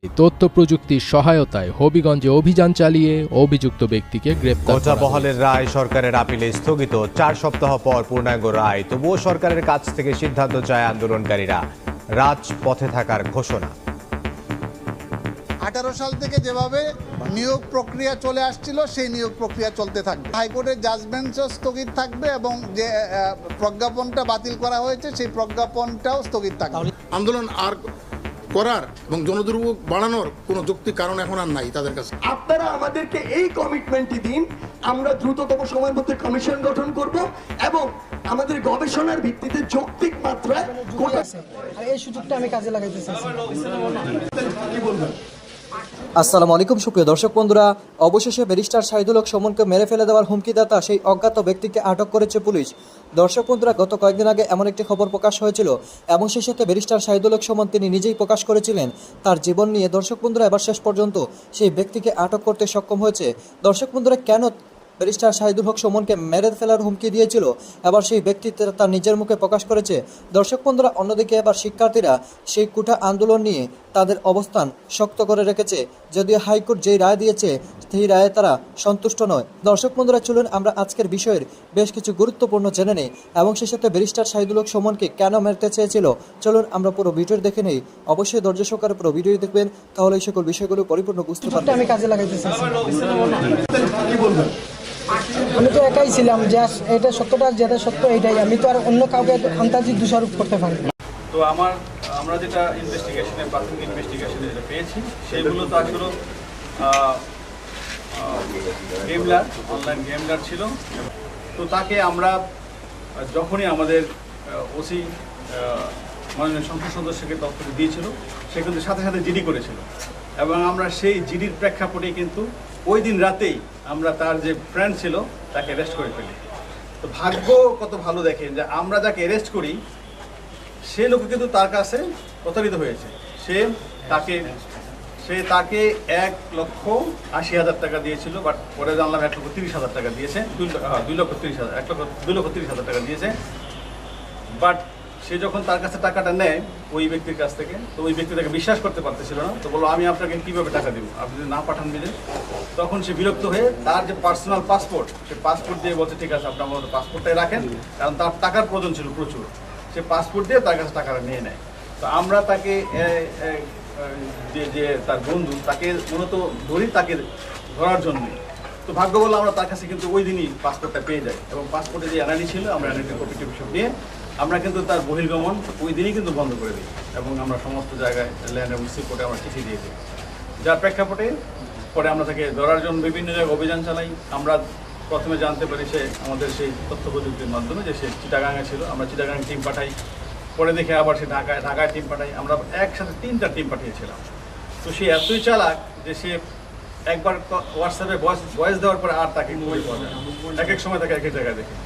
তথ্য প্রযুক্তির সহায়তায় হবিগঞ্জে অভিযান চালিয়ে অভিযুক্ত ব্যক্তিকে গ্রেপ্তার করা হয়েছে। বহালের রায় সরকারের আপিলে স্থগিত, 4 সপ্তাহ পর পূর্ণাঙ্গ রায়। তবুও সরকারের কাছ থেকে সিদ্ধান্ত চায় আন্দোলনকারীরা। রাজপথে থাকার ঘোষণা। 18 সাল থেকে যেভাবে নিয়োগ প্রক্রিয়া চলে আসছিল সেই নিয়োগ প্রক্রিয়া চলতে থাকবে। হাইকোর্টের জাজমেন্টও স্থগিত থাকবে এবং যে প্রজ্ঞাপনটা বাতিল করা হয়েছে সেই প্রজ্ঞাপনটাও স্থগিত থাকবে। আন্দোলন আর করার এবং জনদুর্ভোগ বাড়ানোর কোনো যৌক্তিক কারণ এখন আর নাই তাদের কাছে। আপনারা আমাদেরকে এই কমিটমেন্টটি দিন, আমরা দ্রুততম সময়ের মধ্যে কমিশন গঠন করব এবং আমাদের গবেষণার ভিত্তিতে যৌক্তিক মাত্রায় এই সুযোগটা আমি কাজে লাগাইতে চাইছি। কি বলবেন? আসসালামু আলাইকুম সুপ্রিয় দর্শক বন্ধুরা, অবশেষে ব্যারিস্টার শাহিদুল হক সুমনকে মেরে ফেলে দেওয়ার হুমকিদাতা সেই অজ্ঞাত ব্যক্তিকে আটক করেছে পুলিশ। দর্শক বন্ধুরা, গত কয়েকদিন আগে এমন একটি খবর প্রকাশ হয়েছিল এবং সেই সাথে ব্যারিস্টার শাহিদুল হক সুমন তিনি নিজেই প্রকাশ করেছিলেন তার জীবন নিয়ে। দর্শক বন্ধুরা, এবার শেষ পর্যন্ত সেই ব্যক্তিকে আটক করতে সক্ষম হয়েছে। দর্শক বন্ধুরা, কেন ব্যারিস্টার শাহিদুল হক সুমনকে মেরে ফেলার হুমকি দিয়েছিল এবার সেই ব্যক্তি তার নিজের মুখে প্রকাশ করেছে। দর্শক বন্ধুরা, অন্যদিকে এবার শিক্ষার্থীরা সেই কোটা আন্দোলন নিয়ে তাদের অবস্থান শক্ত করে রেখেছে, যদিও হাইকোর্ট যেই রায় দিয়েছে সেই রায়ে তারা সন্তুষ্ট নয়। দর্শক বন্ধুরা, চলুন আমরা আজকের বিষয়ের বেশ কিছু গুরুত্বপূর্ণ জেনে নেই এবং সেই সাথে ব্যারিস্টার শাহিদুল হক সুমনকে কেন মারতে চেয়েছিল। চলুন আমরা পুরো ভিডিও দেখে নেই। অবশ্যই ধৈর্য সহকারে পুরো ভিডিও দেখবেন, তাহলে এই সকল বিষয়গুলো পরিপূর্ণ বুঝতে পারবেন। আমি কাজে লাগাইতে চাইছি। কি বলবেন? আমি তো একাই ছিলাম, যে এটা সত্যটা যেটা সত্য এটাই, আমি তো আর অন্য কাউকে আন্তাজিক দোষারোপ করতে পারি না। তো আমরা যেটা ইনভেস্টিগেশনে প্রাথমিক ইনভেস্টিগেশনে যেটা পেয়েছি সেগুলো তো আসলে গেমলার অনলাইন গেমলার ছিল। তো তাকে আমরা যখনই আমাদের ওসি মাননীয় সংসদ সদস্যকে তথ্য দিয়েছিল সে কিন্তু সাথে সাথে জিডি করেছিল এবং আমরা সেই জিডির প্রেক্ষাপটে কিন্তু ওই দিন রাতেই আমরা তার যে ফ্রেন্ড ছিল তাকে অ্যারেস্ট করে ফেলি। তো ভাগ্য কত ভালো দেখেন যে আমরা যাকে অ্যারেস্ট করি সে লোক কিন্তু তার কাছে প্রতারিত হয়েছে। সে তাকে 1,80,000 টাকা দিয়েছিল, বাট পরে জানলাম 1,30,000 টাকা দিয়েছে, 2,30,000 টাকা দিয়েছে। বাট সে যখন তার কাছে টাকাটা নেয় ওই ব্যক্তির কাছ থেকে, তো ওই ব্যক্তি তাকে বিশ্বাস করতে পারতেছিল না। তো বললো আমি আপনাকে কীভাবে টাকা দেবো, আপনি যদি না পাঠান দিলে। তখন সে বিরক্ত হয়ে তার যে পার্সোনাল পাসপোর্ট সে পাসপোর্ট দিয়ে বলছে ঠিক আছে আপনি আমাদের পাসপোর্টটাই রাখেন, কারণ তার টাকার প্রয়োজন ছিল প্রচুর। সে পাসপোর্ট দিয়ে তার কাছে টাকাটা নিয়ে নেয়। তো আমরা তাকে যে তার বন্ধু তাকে মূলত ধরি তাকে ধরার জন্যই। তো ভাগ্য বললো আমরা তার কাছে কিন্তু ওই দিনই পাসপোর্টটা পেয়ে যাই এবং পাসপোর্টে যে এনআইডি ছিল আমরা এনআইডি কপি নিয়ে আমরা কিন্তু তার বহির্গমন ওই দিনই কিন্তু বন্ধ করে দিই এবং আমরা সমস্ত জায়গায় ল্যান্ড এবং সি কোর্টে আমরা চিঠি দিয়ে দিই। যার প্রেক্ষাপটে পরে আমরা তাকে ধরার জন্য বিভিন্ন জায়গায় অভিযান চালাই। আমরা প্রথমে জানতে পারি সে আমাদের সেই তথ্য প্রযুক্তির মাধ্যমে যে সে চিটাগাঙে ছিল। আমরা চিটাগাং টিম পাঠাই, পরে দেখে আবার সে ঢাকায় টিম পাঠাই। আমরা একসাথে 3টা টিম পাঠিয়েছিলাম। তো সে এতই চালাক যে সে একবার হোয়াটসঅ্যাপে ভয়েস দেওয়ার পরে আর তাকে খুবই পাওয়া যায়, এক এক সময় তাকে এক এক জায়গায় দেখে।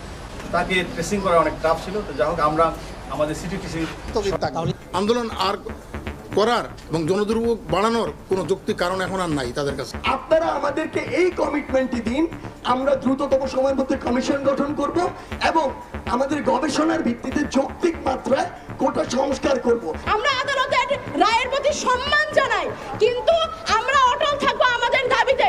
তাকে ট্রেসিং করা অনেক টাফ ছিল। তো যাই হোক আমরা আমাদের সিটিটিসি আন্দোলন আর করার এবং জনদুর্ভোগ বাড়ানোর কোনো যৌক্তিক কারণ এখন আর নাই তাদের কাছে। আপনারা আমাদেরকে এই কমিটমেন্টটি দিন, আমরা দ্রুততম সময়ের মধ্যে কমিশন গঠন করব এবং আমাদের গবেষণার ভিত্তিতে যৌক্তিক মাত্রায় কোটা সংস্কার করব। আমরা আদালতের রায়ের প্রতি সম্মান জানাই, কিন্তু আমরা অটল থাকবো আমাদের দাবিতে।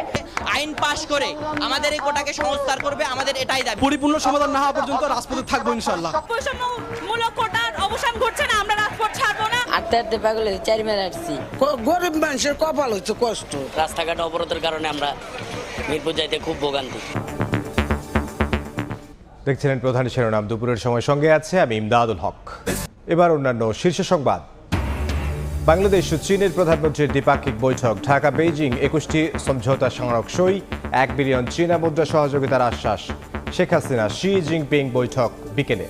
আইন পাশ করে আমাদের এই কোটাকে সংস্কার করবে, আমাদের এটাই দাবি। পরিপূর্ণ সমাধান না হওয়া পর্যন্ত রাজপথে থাকবো ইনশাআল্লাহ। বৈষম্যমূলক কোটার অবসান ঘটছে না, আমরা রাজপথ ছাড়বো না। আত্মহত্যা পাগলে 4 মেরে আসছি। গরিব মানুষের কপাল হচ্ছে কষ্ট। রাস্তাঘাট অবরোধের কারণে আমরা মিরপুর যাইতে খুব ভোগান্তি। দেখছিলেন প্রধান শিরোনাম। দুপুরের সময় সঙ্গে আছে আমি ইমদাদুল হক। এবার অন্যান্য শীর্ষ সংবাদ। বাংলাদেশ ও চীনের প্রধানমন্ত্রীর দ্বিপাক্ষিক বৈঠক। ঢাকা বেইজিং 21টি সমঝোতা স্মারক সই, 1 বিলিয়ন চীনা মুদ্রা সহযোগিতার আশ্বাস। শেখ হাসিনা শি জিনপিং বৈঠক বিকেলে।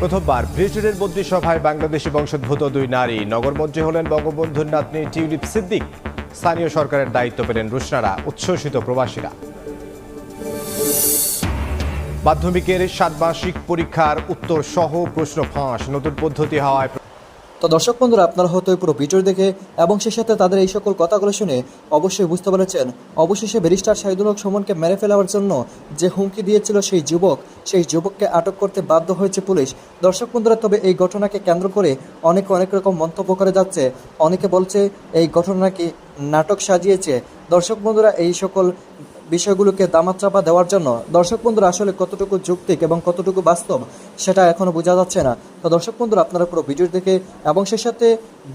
প্রথমবার ব্রিটেনের মন্ত্রিসভায় বাংলাদেশি বংশোদ্ভূত 2 নারী। নগরমন্ত্রী হলেন বঙ্গবন্ধুর নাতনি টিউলিপ সিদ্দিক। স্থানীয় সরকারের দায়িত্ব পেলেন রুশনারা, উচ্ছ্বসিত প্রবাসীরা। মাধ্যমিকের 7 মাসিক পরীক্ষার উত্তর সহ প্রশ্ন ফাঁস। নতুন পদ্ধতি হওয়ায় তো দর্শক বন্ধুরা, আপনারা হয়তো পুরো ভিডিও দেখে এবং সে সাথে তাদের এই সকল কথাগুলো শুনে অবশ্যই বুঝতে পেরেছেন অবশেষে ব্যারিস্টার শহীদুল হক সুমনকে মেরে ফেলার জন্য যে হুমকি দিয়েছিল সেই যুবককে আটক করতে বাধ্য হয়েছে পুলিশ। দর্শক বন্ধুরা, তবে এই ঘটনাকে কেন্দ্র করে অনেক রকম মন্তব্য করে যাচ্ছে। অনেকে বলছে এই ঘটনা নাকি নাটক সাজিয়েছে। দর্শক বন্ধুরা, এই সকল বিষয়গুলোকে দামাচাপা দেওয়ার জন্য দর্শক বন্ধুরা আসলে কতটুকু যৌক্তিক এবং কতটুকু বাস্তব সেটা এখনও বোঝা যাচ্ছে না। তো দর্শক বন্ধুরা, আপনারা পুরো ভিডিও দেখে এবং সে সাথে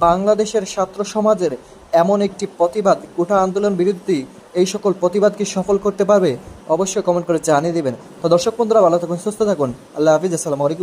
বাংলাদেশের ছাত্র সমাজের এমন একটি প্রতিবাদ, কোটা আন্দোলন বিরোধী এই সকল প্রতিবাদকে সফল করতে পারবে অবশ্যই কমেন্ট করে জানিয়ে দেবেন। তো দর্শক বন্ধুরা, ভালো থাকুন, সুস্থ থাকুন, আল্লাহ হাফিজ, আসসালামু আলাইকুম।